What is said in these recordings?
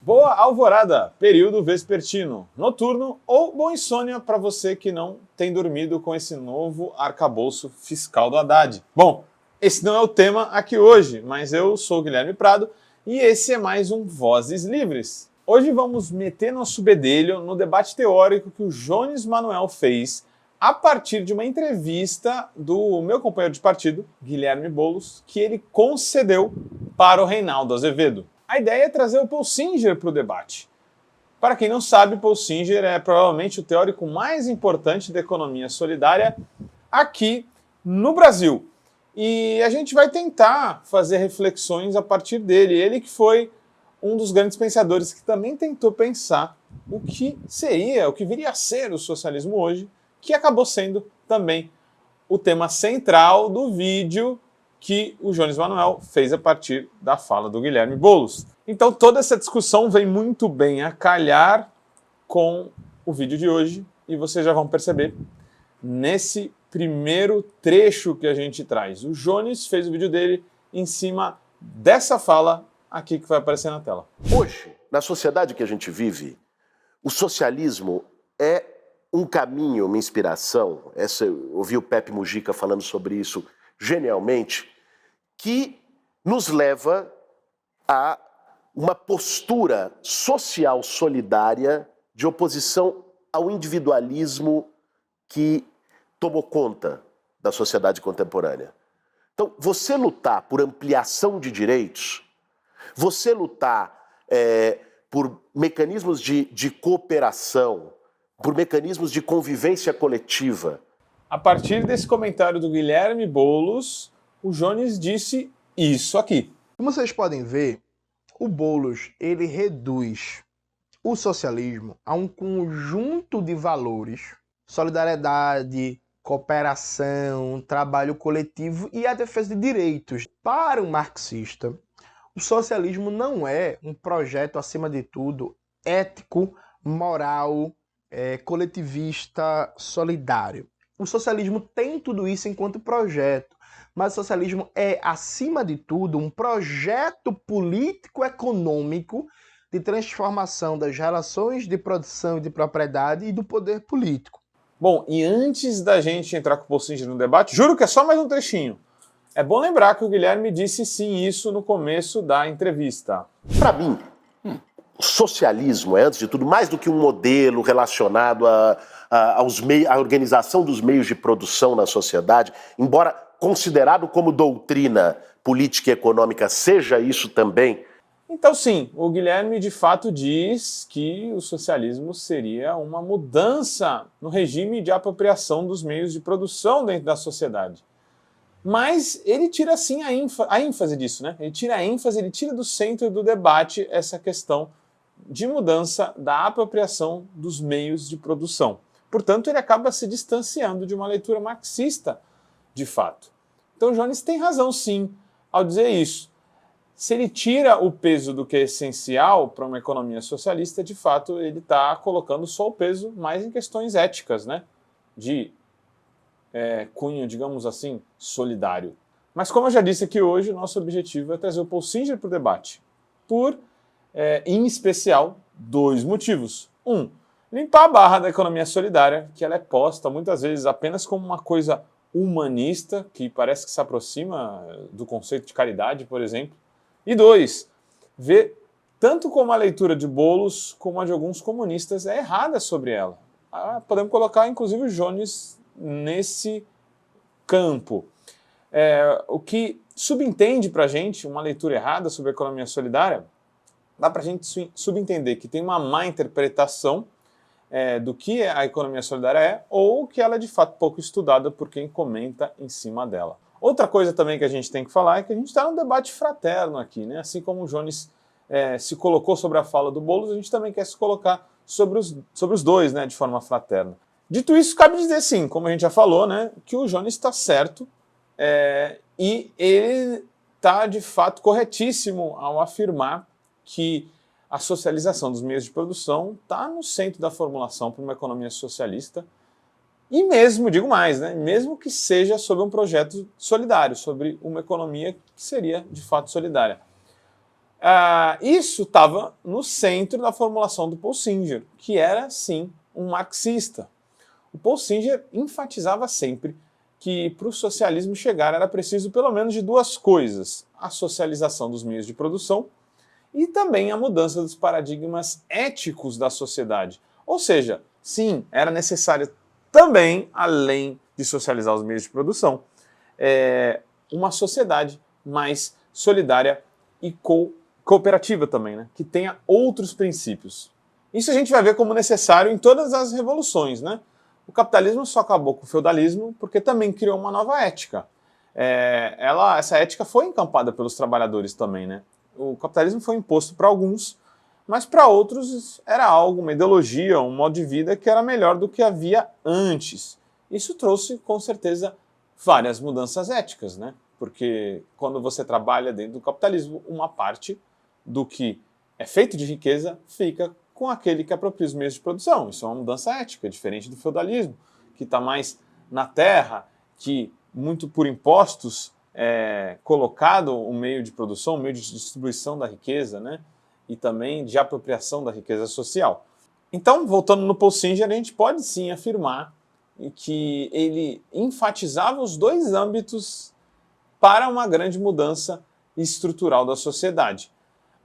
Boa alvorada, período vespertino, noturno ou boa insônia para você que não tem dormido com esse novo arcabouço fiscal do Haddad. Bom, esse não é o tema aqui hoje, mas eu sou o Guilherme Prado e esse é mais um Vozes Livres. Hoje vamos meter nosso bedelho no debate teórico que o Jones Manoel fez a partir de uma entrevista do meu companheiro de partido, Guilherme Boulos, que ele concedeu para o Reinaldo Azevedo. A ideia é trazer o Paul Singer para o debate. Para quem não sabe, Paul Singer é provavelmente o teórico mais importante da economia solidária aqui no Brasil. E a gente vai tentar fazer reflexões a partir dele. Ele que foi um dos grandes pensadores que também tentou pensar o que seria, o que viria a ser o socialismo hoje, que acabou sendo também o tema central do vídeo que o Jones Manoel fez a partir da fala do Guilherme Boulos. Então toda essa discussão vem muito bem a calhar com o vídeo de hoje e vocês já vão perceber nesse primeiro trecho que a gente traz. O Jones fez o vídeo dele em cima dessa fala aqui que vai aparecer na tela. Hoje, na sociedade que a gente vive, o socialismo é um caminho, uma inspiração. Eu ouvi o Pepe Mujica falando sobre isso genialmente, que nos leva a uma postura social solidária de oposição ao individualismo que tomou conta da sociedade contemporânea. Então, você lutar por ampliação de direitos, você lutar por mecanismos de cooperação, por mecanismos de convivência coletiva. A partir desse comentário do Guilherme Boulos, o Jones disse isso aqui. Como vocês podem ver, o Boulos ele reduz o socialismo a um conjunto de valores: solidariedade, cooperação, trabalho coletivo e a defesa de direitos. Para o marxista, o socialismo não é um projeto, acima de tudo, ético, moral, coletivista, solidário. O socialismo tem tudo isso enquanto projeto, mas o socialismo é, acima de tudo, um projeto político-econômico de transformação das relações de produção e de propriedade e do poder político. Bom, e antes da gente entrar com o Paul Singer no debate, juro que é só mais um trechinho. É bom lembrar que o Guilherme disse sim isso no começo da entrevista. Para mim, o socialismo é, antes de tudo, mais do que um modelo relacionado à organização dos meios de produção na sociedade, embora considerado como doutrina política e econômica seja isso também. Então sim, o Guilherme de fato diz que o socialismo seria uma mudança no regime de apropriação dos meios de produção dentro da sociedade. Mas ele tira sim a ênfase disso, né? Ele tira a ênfase, ele tira do centro do debate essa questão de mudança da apropriação dos meios de produção. Portanto, ele acaba se distanciando de uma leitura marxista, de fato. Então, Jones tem razão, sim, ao dizer isso. Se ele tira o peso do que é essencial para uma economia socialista, de fato, ele está colocando só o peso mais em questões éticas, né? De cunho, digamos assim, solidário. Mas, como eu já disse aqui hoje, o nosso objetivo é trazer o Paul Singer para o debate. Em especial, dois motivos. Limpar a barra da economia solidária, que ela é posta muitas vezes apenas como uma coisa humanista, que parece que se aproxima do conceito de caridade, por exemplo. E dois, ver tanto como a leitura de Boulos como a de alguns comunistas é errada sobre ela. Podemos colocar, inclusive, o Jones nesse campo. O que subentende para a gente uma leitura errada sobre a economia solidária, dá para a gente subentender que tem uma má interpretação do que a economia solidária é, ou que ela é de fato pouco estudada por quem comenta em cima dela. Outra coisa também que a gente tem que falar é que a gente está num debate fraterno aqui, né? Assim como o Jones se colocou sobre a fala do Boulos, a gente também quer se colocar sobre os dois, né, de forma fraterna. Dito isso, cabe dizer sim, como a gente já falou, né, que o Jones está certo e ele está de fato corretíssimo ao afirmar que a socialização dos meios de produção está no centro da formulação para uma economia socialista e mesmo, digo mais, né, mesmo que seja sobre um projeto solidário, sobre uma economia que seria de fato solidária. Isso estava no centro da formulação do Paul Singer, que era, sim, um marxista. O Paul Singer enfatizava sempre que para o socialismo chegar era preciso pelo menos de duas coisas: a socialização dos meios de produção e também a mudança dos paradigmas éticos da sociedade. Ou seja, sim, era necessário também, além de socializar os meios de produção, uma sociedade mais solidária e cooperativa também, né? Que tenha outros princípios. Isso a gente vai ver como necessário em todas as revoluções, né? O capitalismo só acabou com o feudalismo porque também criou uma nova ética. Essa ética foi encampada pelos trabalhadores também, né? O capitalismo foi imposto para alguns, mas para outros era algo, uma ideologia, um modo de vida que era melhor do que havia antes. Isso trouxe, com certeza, várias mudanças éticas, né? Porque quando você trabalha dentro do capitalismo, uma parte do que é feito de riqueza fica com aquele que apropria os meios de produção. Isso é uma mudança ética, diferente do feudalismo, que está mais na terra, que muito por impostos é colocado o meio de produção, o meio de distribuição da riqueza, né? E também de apropriação da riqueza social. Então, voltando no Paul Singer, a gente pode sim afirmar que ele enfatizava os dois âmbitos para uma grande mudança estrutural da sociedade.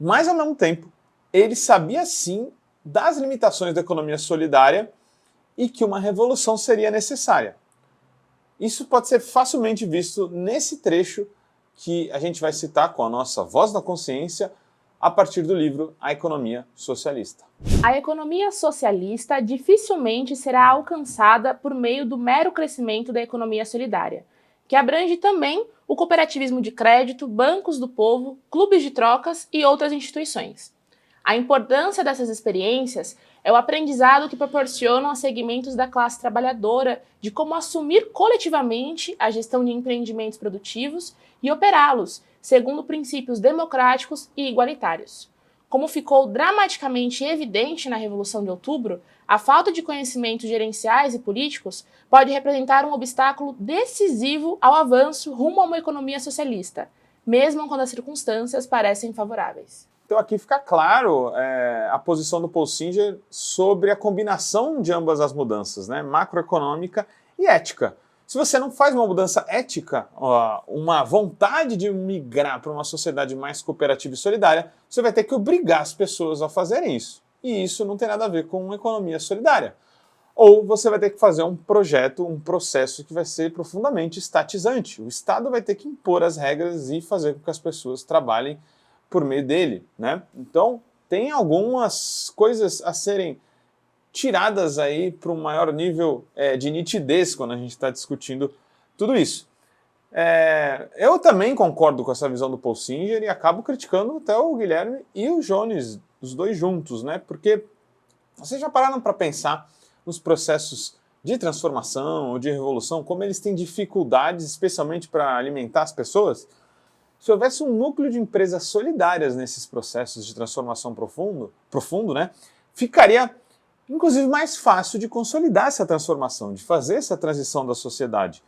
Mas, ao mesmo tempo, ele sabia sim das limitações da economia solidária e que uma revolução seria necessária. Isso pode ser facilmente visto nesse trecho que a gente vai citar com a nossa voz da consciência a partir do livro A Economia Socialista. A economia socialista dificilmente será alcançada por meio do mero crescimento da economia solidária, que abrange também o cooperativismo de crédito, bancos do povo, clubes de trocas e outras instituições. A importância dessas experiências é o aprendizado que proporcionam a segmentos da classe trabalhadora de como assumir coletivamente a gestão de empreendimentos produtivos e operá-los segundo princípios democráticos e igualitários. Como ficou dramaticamente evidente na Revolução de Outubro, a falta de conhecimentos gerenciais e políticos pode representar um obstáculo decisivo ao avanço rumo a uma economia socialista, mesmo quando as circunstâncias parecem favoráveis. Então aqui fica claro a posição do Paul Singer sobre a combinação de ambas as mudanças, né, macroeconômica e ética. Se você não faz uma mudança ética, uma vontade de migrar para uma sociedade mais cooperativa e solidária, você vai ter que obrigar as pessoas a fazerem isso. E isso não tem nada a ver com uma economia solidária. Ou você vai ter que fazer um projeto, um processo que vai ser profundamente estatizante. O Estado vai ter que impor as regras e fazer com que as pessoas trabalhem por meio dele, né? Então, tem algumas coisas a serem tiradas aí para um maior nível de nitidez quando a gente está discutindo tudo isso. Eu também concordo com essa visão do Paul Singer e acabo criticando até o Guilherme e o Jones, os dois juntos, né? Porque vocês já pararam para pensar nos processos de transformação ou de revolução, como eles têm dificuldades, especialmente para alimentar as pessoas? Se houvesse um núcleo de empresas solidárias nesses processos de transformação profundo, né, ficaria, inclusive, mais fácil de consolidar essa transformação, de fazer essa transição da sociedade,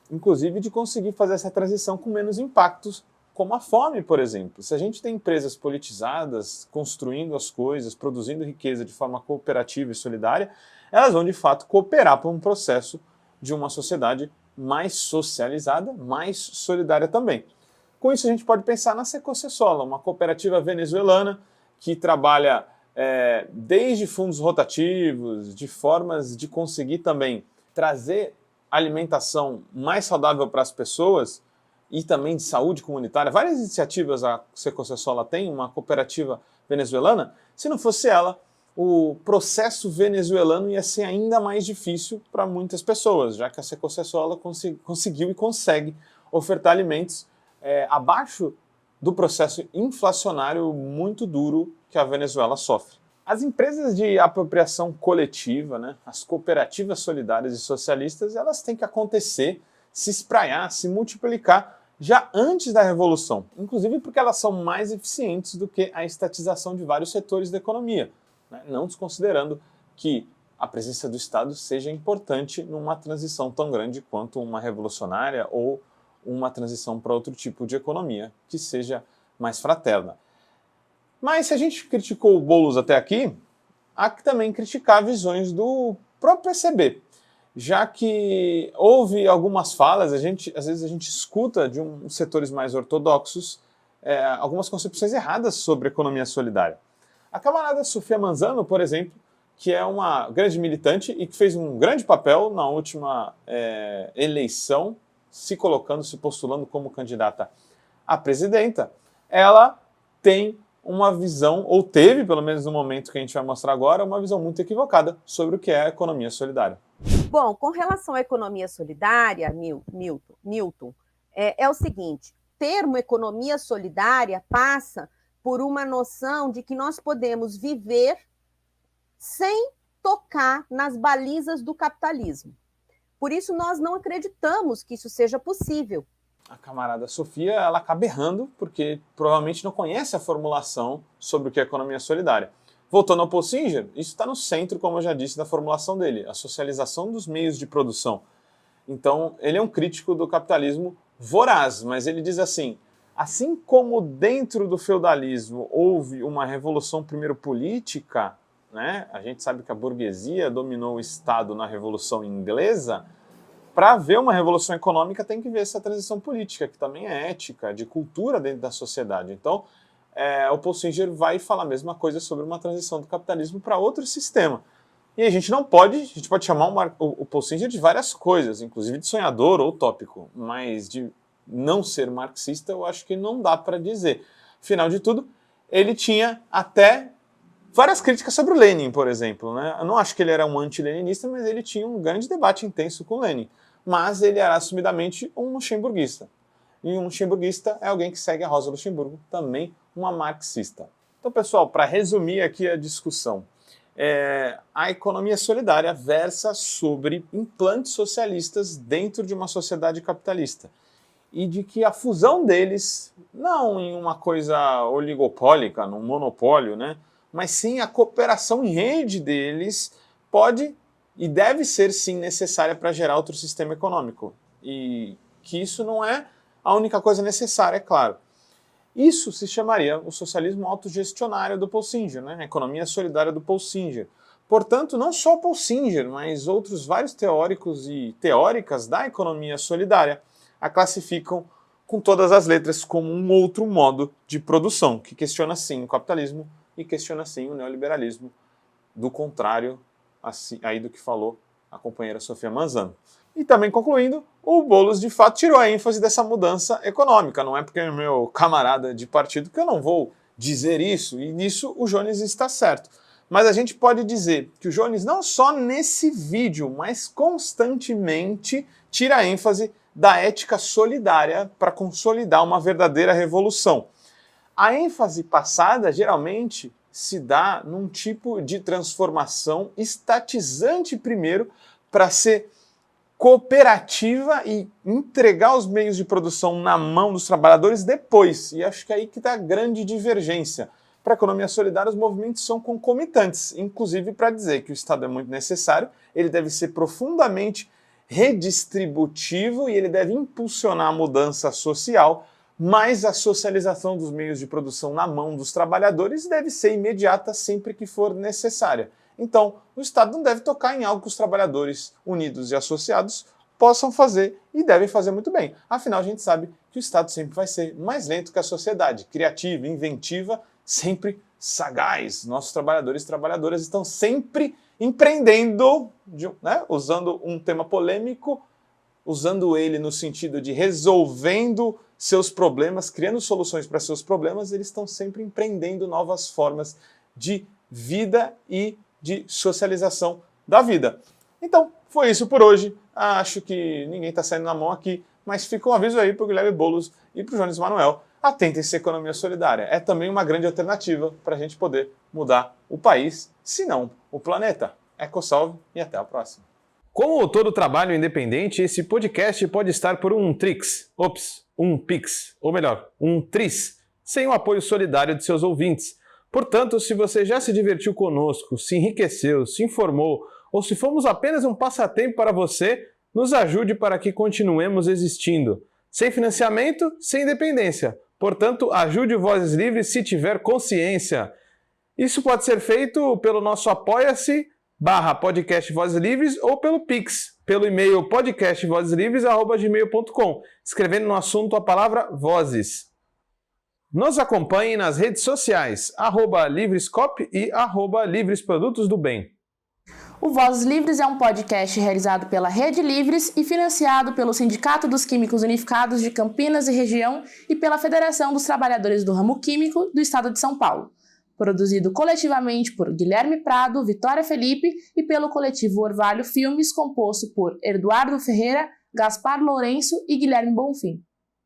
inclusive de conseguir fazer essa transição com menos impactos, como a fome, por exemplo. Se a gente tem empresas politizadas, construindo as coisas, produzindo riqueza de forma cooperativa e solidária, elas vão, de fato, cooperar para um processo de uma sociedade mais socializada, mais solidária também. Com isso, a gente pode pensar na Secosessola, uma cooperativa venezuelana que trabalha desde fundos rotativos, de formas de conseguir também trazer alimentação mais saudável para as pessoas e também de saúde comunitária. Várias iniciativas a Secosessola tem, uma cooperativa venezuelana. Se não fosse ela, o processo venezuelano ia ser ainda mais difícil para muitas pessoas, já que a Secosessola conseguiu e consegue ofertar alimentos abaixo do processo inflacionário muito duro que a Venezuela sofre. As empresas de apropriação coletiva, né, as cooperativas solidárias e socialistas, elas têm que acontecer, se espraiar, se multiplicar já antes da Revolução, inclusive porque elas são mais eficientes do que a estatização de vários setores da economia, né, não desconsiderando que a presença do Estado seja importante numa transição tão grande quanto uma revolucionária ou uma transição para outro tipo de economia que seja mais fraterna. Mas se a gente criticou o Boulos até aqui, há que também criticar visões do próprio PCB, já que houve algumas falas, às vezes a gente escuta de uns setores mais ortodoxos algumas concepções erradas sobre economia solidária. A camarada Sofia Manzano, por exemplo, que é uma grande militante e que fez um grande papel na última eleição, se postulando como candidata a presidenta, ela tem uma visão, ou teve, pelo menos no momento que a gente vai mostrar agora, uma visão muito equivocada sobre o que é a economia solidária. Bom, com relação à economia solidária, Milton, é o seguinte, termo economia solidária passa por uma noção de que nós podemos viver sem tocar nas balizas do capitalismo. Por isso, nós não acreditamos que isso seja possível. A camarada Sofia, ela acaba errando, porque provavelmente não conhece a formulação sobre o que é economia solidária. Voltando ao Paul Singer, isso está no centro, como eu já disse, da formulação dele, a socialização dos meios de produção. Então, ele é um crítico do capitalismo voraz, mas ele diz assim como dentro do feudalismo houve uma revolução primeiro política, né? A gente sabe que a burguesia dominou o Estado na Revolução Inglesa. Para ver uma revolução econômica tem que ver essa transição política, que também é ética, de cultura dentro da sociedade. Então, o Paul Singer vai falar a mesma coisa sobre uma transição do capitalismo para outro sistema. E a gente pode chamar o Paul Singer de várias coisas, inclusive de sonhador ou utópico, mas de não ser marxista eu acho que não dá para dizer. Afinal de tudo, ele tinha até várias críticas sobre o Lenin, por exemplo, né? Eu não acho que ele era um anti-leninista, mas ele tinha um grande debate intenso com o Lenin. Mas ele era assumidamente um luxemburguista. E um luxemburguista é alguém que segue a Rosa Luxemburgo, também uma marxista. Então, pessoal, para resumir aqui a discussão, a economia solidária versa sobre implantes socialistas dentro de uma sociedade capitalista. E de que a fusão deles, não em uma coisa oligopólica, num monopólio, né? Mas sim a cooperação em rede deles pode e deve ser sim necessária para gerar outro sistema econômico. E que isso não é a única coisa necessária, é claro. Isso se chamaria o socialismo autogestionário do Paul Singer, né? A economia solidária do Paul Singer. Portanto, não só o Paul Singer, mas outros vários teóricos e teóricas da economia solidária a classificam com todas as letras como um outro modo de produção, que questiona sim o capitalismo e questiona sim o neoliberalismo, do contrário aí do que falou a companheira Sofia Manzano. E também concluindo, o Boulos de fato tirou a ênfase dessa mudança econômica, não é porque é meu camarada de partido que eu não vou dizer isso, e nisso o Jones está certo. Mas a gente pode dizer que o Jones não só nesse vídeo, mas constantemente tira a ênfase da ética solidária para consolidar uma verdadeira revolução. A ênfase passada geralmente se dá num tipo de transformação estatizante primeiro para ser cooperativa e entregar os meios de produção na mão dos trabalhadores depois. E acho que é aí que está a grande divergência. Para a economia solidária, os movimentos são concomitantes, inclusive para dizer que o Estado é muito necessário, ele deve ser profundamente redistributivo e ele deve impulsionar a mudança social, mas a socialização dos meios de produção na mão dos trabalhadores deve ser imediata sempre que for necessária. Então, o Estado não deve tocar em algo que os trabalhadores unidos e associados possam fazer e devem fazer muito bem. Afinal, a gente sabe que o Estado sempre vai ser mais lento que a sociedade, criativa, inventiva, sempre sagaz. Nossos trabalhadores e trabalhadoras estão sempre empreendendo, né, usando um tema polêmico, usando ele no sentido de resolvendo seus problemas, criando soluções para seus problemas, eles estão sempre empreendendo novas formas de vida e de socialização da vida. Então, foi isso por hoje. Acho que ninguém está saindo na mão aqui, mas fica um aviso aí para o Guilherme Boulos e para o Jones Manuel. Atentem-se à economia solidária. É também uma grande alternativa para a gente poder mudar o país, se não o planeta. EcoSalve e até a próxima. Como todo trabalho independente, esse podcast pode estar por um Pix, ou melhor, um Tris, sem o apoio solidário de seus ouvintes. Portanto, se você já se divertiu conosco, se enriqueceu, se informou, ou se fomos apenas um passatempo para você, nos ajude para que continuemos existindo. Sem financiamento, sem independência. Portanto, ajude o Vozes Livres se tiver consciência. Isso pode ser feito pelo nosso apoia-se/podcast Vozes Livres ou pelo Pix, pelo e-mail podcastvozeslivres@gmail.com, escrevendo no assunto a palavra Vozes. Nos acompanhe nas redes sociais, @Livrescop e @Livresprodutos do Bem. O Vozes Livres é um podcast realizado pela Rede Livres e financiado pelo Sindicato dos Químicos Unificados de Campinas e Região e pela Federação dos Trabalhadores do Ramo Químico do Estado de São Paulo. Produzido coletivamente por Guilherme Prado, Vitória Felipe e pelo coletivo Orvalho Filmes, composto por Eduardo Ferreira, Gaspar Lourenço e Guilherme Bonfim.